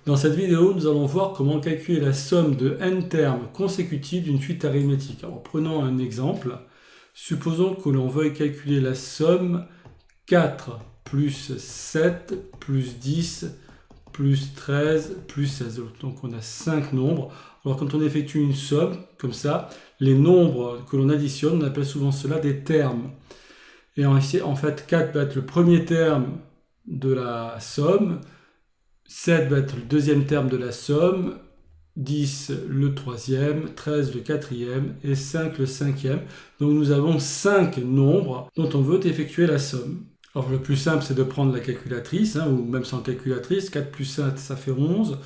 Dans cette vidéo, nous allons voir comment calculer la somme de n termes consécutifs d'une suite arithmétique. Alors prenons un exemple. Supposons que l'on veuille calculer la somme 4 plus 7 plus 10 plus 13 plus 16. Donc on a 5 nombres. Alors quand on effectue une somme comme ça, les nombres que l'on additionne, on appelle souvent cela des termes. Et en fait, 4 va être le premier terme de la somme, 7 va être le deuxième terme de la somme, 10 le troisième, 13 le quatrième et 5 le cinquième. Donc nous avons 5 nombres dont on veut effectuer la somme. Alors le plus simple c'est de prendre la calculatrice, ou même sans calculatrice. 4 plus 7 ça fait 11,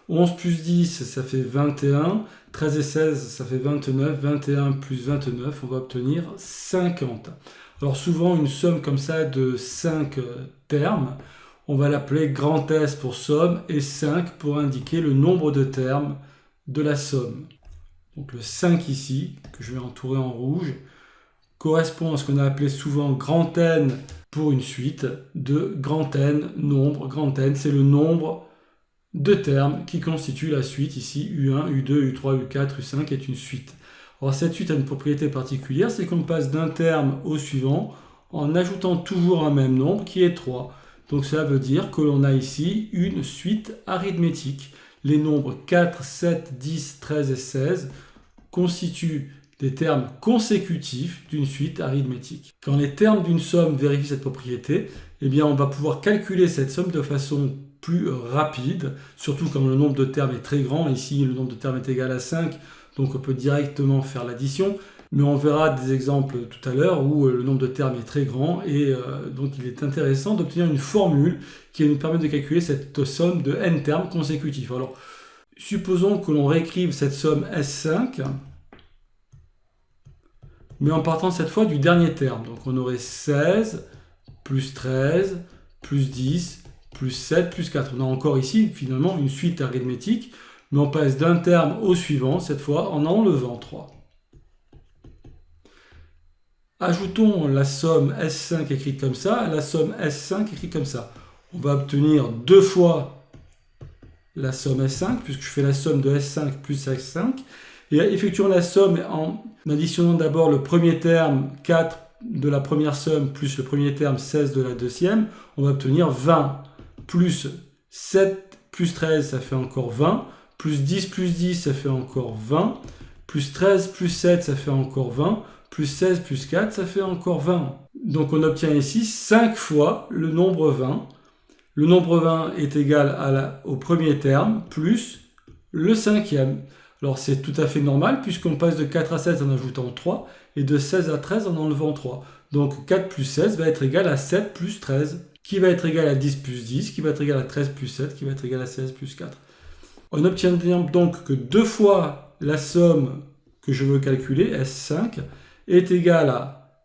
11 plus 10 ça fait 21, 13 et 16 ça fait 29, 21 plus 29 on va obtenir 50. Alors souvent une somme comme ça de 5 termes, on va l'appeler grand S pour somme et 5 pour indiquer le nombre de termes de la somme. Donc le 5 ici, que je vais entourer en rouge, correspond à ce qu'on a appelé souvent grand N pour une suite de grand N, nombre. Grand N, c'est le nombre de termes qui constituent la suite. Ici, U1, U2, U3, U4, U5 est une suite. Alors cette suite a une propriété particulière, c'est qu'on passe d'un terme au suivant en ajoutant toujours un même nombre qui est 3. Donc cela veut dire que l'on a ici une suite arithmétique. Les nombres 4, 7, 10, 13 et 16 constituent des termes consécutifs d'une suite arithmétique. Quand les termes d'une somme vérifient cette propriété, eh bien on va pouvoir calculer cette somme de façon plus rapide, surtout quand le nombre de termes est très grand. Ici, le nombre de termes est égal à 5, donc on peut directement faire l'addition. Mais on verra des exemples tout à l'heure où le nombre de termes est très grand et donc il est intéressant d'obtenir une formule qui nous permet de calculer cette somme de n termes consécutifs. Alors, supposons que l'on réécrive cette somme S5, mais en partant cette fois du dernier terme. Donc on aurait 16 plus 13 plus 10 plus 7 plus 4. On a encore ici finalement une suite arithmétique, mais on passe d'un terme au suivant, cette fois en enlevant 3. Ajoutons la somme S5 écrite comme ça à la somme S5 écrite comme ça. On va obtenir deux fois la somme S5, puisque je fais la somme de S5 plus S5. Et effectuons la somme en additionnant d'abord le premier terme 4 de la première somme plus le premier terme 16 de la deuxième. On va obtenir 20 plus 7 plus 13, ça fait encore 20. Plus 10 ça fait encore 20. Plus 13 plus 7, ça fait encore 20. Plus 16 plus 4, ça fait encore 20. Donc on obtient ici 5 fois le nombre 20. Le nombre 20 est égal au premier terme plus le cinquième. Alors c'est tout à fait normal puisqu'on passe de 4 à 16 en ajoutant 3 et de 16 à 13 en enlevant 3. Donc 4 plus 16 va être égal à 7 plus 13, qui va être égal à 10 plus 10, qui va être égal à 13 plus 7, qui va être égal à 16 plus 4. On obtient donc que deux fois la somme que je veux calculer, S5, est égal à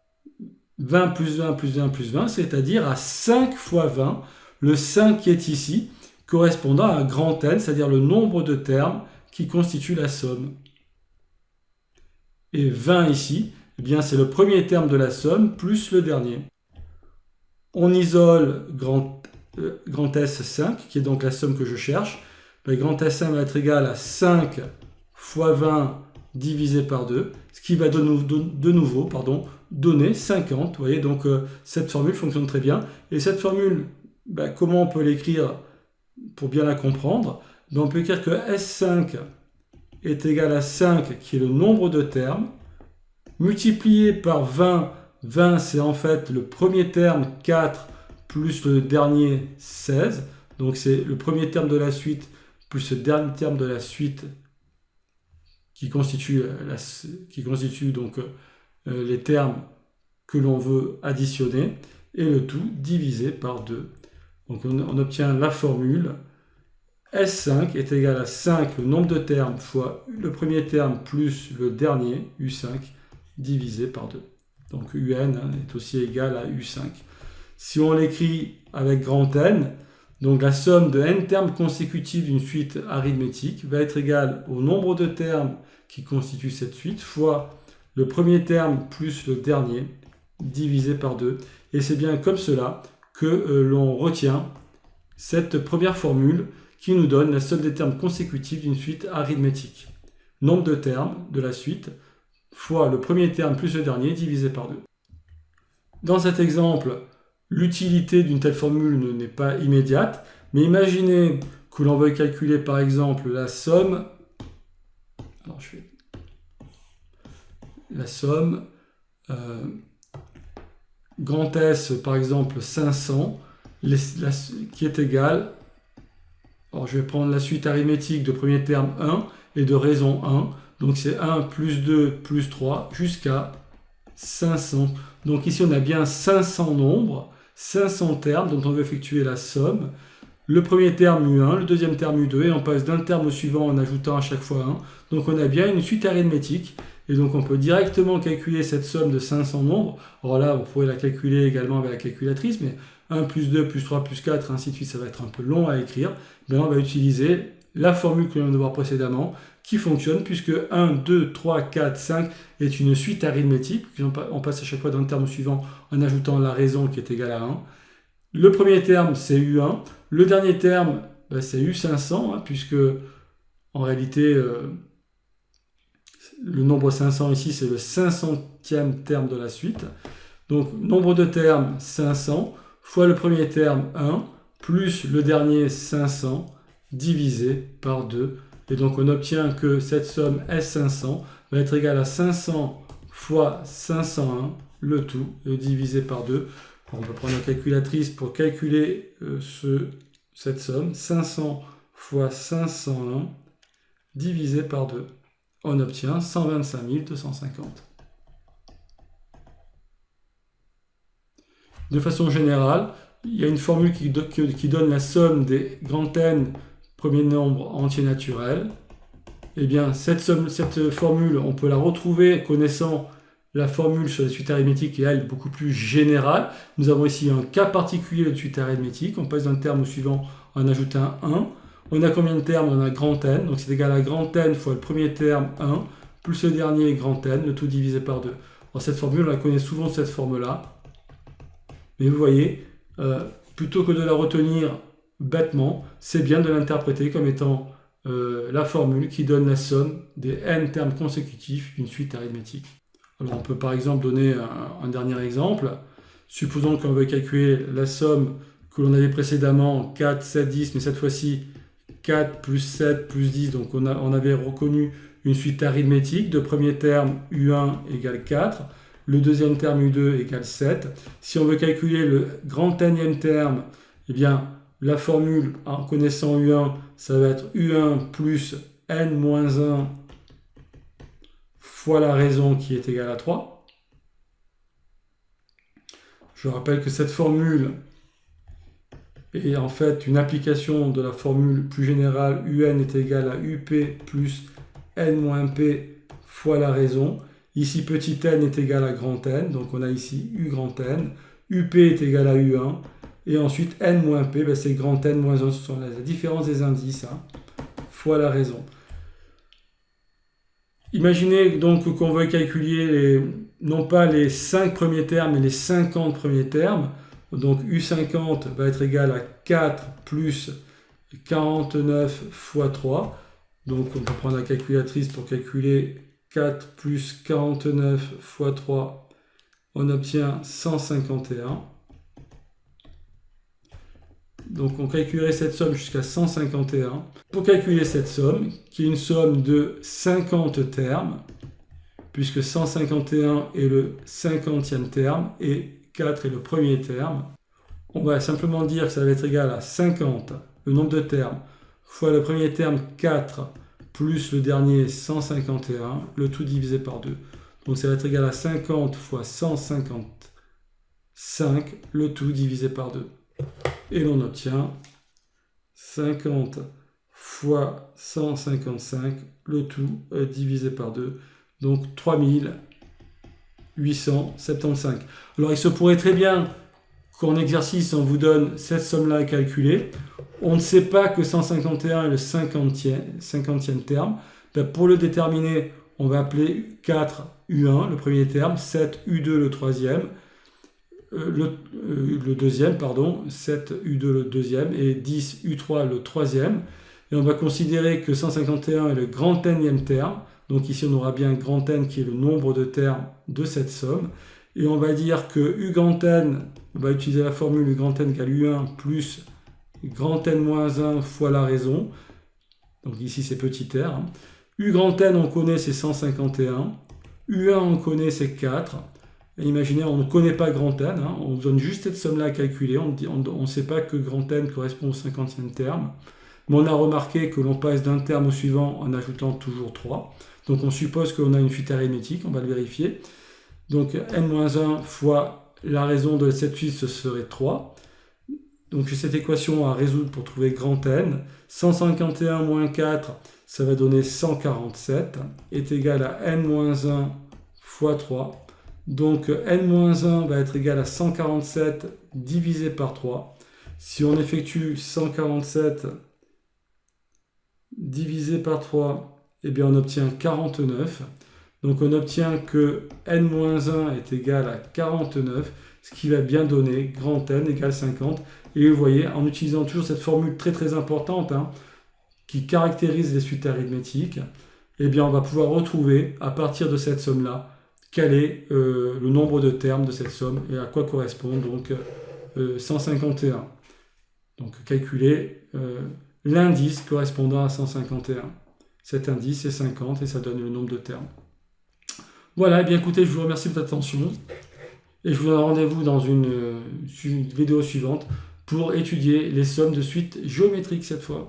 20 plus 20 plus 20 plus 20, c'est-à-dire à 5 fois 20, le 5 qui est ici, correspondant à un grand N, c'est-à-dire le nombre de termes qui constitue la somme. Et 20 ici, eh bien c'est le premier terme de la somme plus le dernier. On isole grand S5, qui est donc la somme que je cherche. Le grand S5 va être égal à 5 fois 20 divisé par 2, ce qui va de nouveau donner 50. Vous voyez, donc cette formule fonctionne très bien. Et cette formule, comment on peut l'écrire pour bien la comprendre? On peut écrire que S5 est égal à 5, qui est le nombre de termes, multiplié par 20. 20, c'est en fait le premier terme 4 plus le dernier 16. Donc c'est le premier terme de la suite plus le dernier terme de la suite qui constitue donc les termes que l'on veut additionner, et le tout divisé par 2. Donc on obtient la formule S5 est égal à 5, le nombre de termes, fois le premier terme plus le dernier, U5, divisé par 2. Donc UN est aussi égal à U5. Si on l'écrit avec grand N, donc la somme de n termes consécutifs d'une suite arithmétique va être égale au nombre de termes qui constituent cette suite, fois le premier terme plus le dernier, divisé par 2. Et c'est bien comme cela que l'on retient cette première formule qui nous donne la somme des termes consécutifs d'une suite arithmétique. Nombre de termes de la suite fois le premier terme plus le dernier divisé par 2. Dans cet exemple, l'utilité d'une telle formule n'est pas immédiate, mais imaginez que l'on veuille calculer par exemple la somme. Alors je fais la somme grand S par exemple 500 qui est égale. Alors je vais prendre la suite arithmétique de premier terme 1 et de raison 1. Donc c'est 1 plus 2 plus 3 jusqu'à 500. Donc ici on a bien 500 nombres, 500 termes dont on veut effectuer la somme. Le premier terme U1, le deuxième terme U2, et on passe d'un terme au suivant en ajoutant à chaque fois 1. Donc on a bien une suite arithmétique. Et donc on peut directement calculer cette somme de 500 nombres. Alors là, vous pourrez la calculer également avec la calculatrice, mais 1 plus 2 plus 3 plus 4, ainsi de suite, ça va être un peu long à écrire. Maintenant, on va utiliser la formule que l'on vient de voir précédemment, qui fonctionne, puisque 1, 2, 3, 4, 5 est une suite arithmétique. On passe à chaque fois d'un terme au suivant en ajoutant la raison qui est égale à 1. Le premier terme, c'est U1. Le dernier terme, c'est U500, puisque en réalité, le nombre 500 ici, c'est le 500e terme de la suite. Donc, nombre de termes 500 fois le premier terme 1 plus le dernier 500 divisé par 2. Et donc, on obtient que cette somme S500 va être égale à 500 fois 501, le tout divisé par 2. On peut prendre la calculatrice pour calculer cette somme. 500 fois 501 divisé par 2. On obtient 125 250. De façon générale, il y a une formule qui donne la somme des grands N premiers nombres entiers naturels. Eh bien, cette formule, on peut la retrouver connaissant la formule sur les suites arithmétiques et elle beaucoup plus générale. Nous avons ici un cas particulier de suite arithmétique. On passe d'un terme au suivant en ajoutant un 1. On a combien de termes? On a grand N, donc c'est égal à grand N fois le premier terme 1, plus le dernier grand N, le tout divisé par 2. Alors cette formule, on la connaît souvent, cette forme-là. Mais vous voyez, plutôt que de la retenir bêtement, c'est bien de l'interpréter comme étant la formule qui donne la somme des n termes consécutifs d'une suite arithmétique. Alors on peut par exemple donner un dernier exemple. Supposons qu'on veut calculer la somme que l'on avait précédemment, 4, 7, 10, mais cette fois-ci 4 plus 7 plus 10, donc on avait reconnu une suite arithmétique de premier terme U1 égale 4, le deuxième terme U2 égale 7. Si on veut calculer le grand nème terme, eh bien la formule en connaissant U1, ça va être U1 plus n moins 1 fois la raison qui est égale à 3. Je rappelle que cette formule est en fait une application de la formule plus générale UN est égal à UP plus N-P fois la raison. Ici, petit n est égal à grand N, donc on a ici U grand N. UP est égal à U1. Et ensuite, N-P, c'est grand N moins 1, ce sont la différence des indices, fois la raison. Imaginez donc qu'on veuille calculer non pas les 5 premiers termes, mais les 50 premiers termes. Donc U50 va être égal à 4 plus 49 fois 3. Donc on peut prendre la calculatrice pour calculer 4 plus 49 fois 3. On obtient 151. Donc on calculerait cette somme jusqu'à 151. Pour calculer cette somme, qui est une somme de 50 termes, puisque 151 est le 50e terme et 4 est le premier terme, on va simplement dire que ça va être égal à 50, le nombre de termes, fois le premier terme 4, plus le dernier 151, le tout divisé par 2. Donc ça va être égal à 50 fois 155, le tout divisé par 2. Et l'on obtient 50 fois 155, le tout divisé par 2, donc 3875. Alors il se pourrait très bien qu'en exercice on vous donne cette somme-là à calculer. On ne sait pas que 151 est le 50e terme. Pour le déterminer, on va appeler 4 U1, le premier terme, 7 U2, le troisième. le deuxième, pardon, 7U2 le deuxième et 10U3 le troisième. Et on va considérer que 151 est le grand n-ième terme. Donc ici, on aura bien grand N qui est le nombre de termes de cette somme. Et on va dire que U grand N, on va utiliser la formule U grand N égale U1 plus grand N moins 1 fois la raison. Donc ici, c'est petit r. U grand N, on connaît, c'est 151. U1, on connaît, c'est 4. Et imaginez, on ne connaît pas grand N. On donne juste cette somme-là à calculer. On ne sait pas que grand N correspond au 50e terme. Mais on a remarqué que l'on passe d'un terme au suivant en ajoutant toujours 3. Donc on suppose qu'on a une suite arithmétique, on va le vérifier. Donc n-1 fois la raison de cette suite, ce serait 3. Donc j'ai cette équation à résoudre pour trouver grand N. 151 moins 4, ça va donner 147, est égal à n-1 fois 3. Donc n-1 va être égal à 147 divisé par 3. Si on effectue 147 divisé par 3, eh bien on obtient 49. Donc on obtient que n-1 est égal à 49, ce qui va bien donner grand N égale 50. Et vous voyez, en utilisant toujours cette formule très très importante qui caractérise les suites arithmétiques, eh bien on va pouvoir retrouver à partir de cette somme-là quel est le nombre de termes de cette somme et à quoi correspond donc 151. Donc calculer l'indice correspondant à 151. Cet indice est 50 et ça donne le nombre de termes. Voilà, eh bien écoutez, je vous remercie de votre attention et je vous donne rendez-vous dans une vidéo suivante pour étudier les sommes de suites géométriques cette fois.